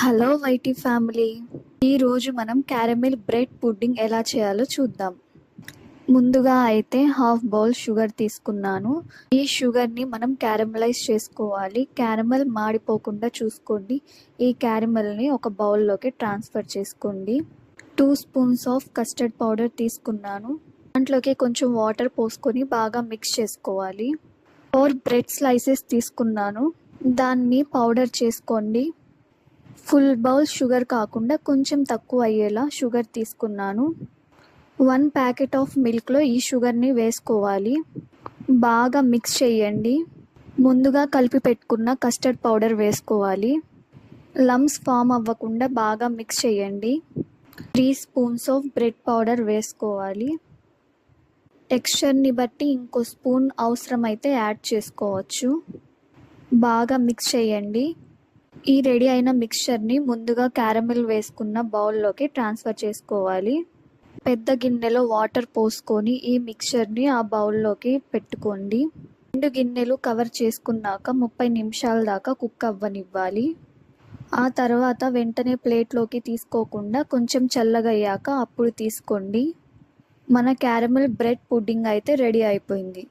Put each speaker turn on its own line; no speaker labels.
Hello YT family. ఈరోజు మనం caramel bread pudding ఎలా చేయాలో చూద్దాం. ముందుగా అయితే హాఫ్ బౌల్ షుగర్ తీసుకున్నాను. ఈ షుగర్ని మనం క్యారమలైజ్ చేసుకోవాలి. క్యారమెల్ మాడిపోకుండా చూసుకోండి. ఈ క్యారమెల్ని ఒక బౌల్లోకి ట్రాన్స్ఫర్ చేసుకోండి. 2 స్పూన్స్ ఆఫ్ కస్టర్డ్ పౌడర్ తీసుకున్నాను. దాంట్లోకి కొంచెం వాటర్ పోసుకొని బాగా మిక్స్ చేసుకోవాలి. 4 బ్రెడ్ స్లైసెస్ తీసుకున్నాను. దాన్ని పౌడర్ చేసుకోండి. ఫుల్ బౌల్ షుగర్ కాకుండా కొంచెం తక్కువ అయ్యేలా షుగర్ తీసుకున్నాను. 1 ప్యాకెట్ ఆఫ్ మిల్క్లో ఈ షుగర్ని వేసుకోవాలి. బాగా మిక్స్ చేయండి. ముందుగా కలిపి పెట్టుకున్న కస్టర్డ్ పౌడర్ వేసుకోవాలి. లమ్స్ ఫామ్ అవ్వకుండా బాగా మిక్స్ చేయండి. 3 స్పూన్స్ ఆఫ్ బ్రెడ్ పౌడర్ వేసుకోవాలి. టెక్స్చర్ని బట్టి ఇంకో స్పూన్ అవసరమైతే యాడ్ చేసుకోవచ్చు. బాగా మిక్స్ చేయండి. ఈ రెడీ అయిన మిక్స్చర్ని ముందుగా క్యారమెల్ వేసుకున్న బౌల్లోకి ట్రాన్స్ఫర్ చేసుకోవాలి. పెద్ద గిన్నెలో వాటర్ పోసుకొని ఈ మిక్స్చర్ని ఆ బౌల్లోకి పెట్టుకోండి. 2 గిన్నెలు కవర్ చేసుకున్నాక 30 నిమిషాల దాకా కుక్ అవ్వనివ్వాలి. ఆ తర్వాత వెంటనే ప్లేట్లోకి తీసుకోకుండా కొంచెం చల్లగయ్యాక అప్పుడు తీసుకోండి. మన క్యారమెల్ బ్రెడ్ పుడ్డింగ్ అయితే రెడీ అయిపోయింది.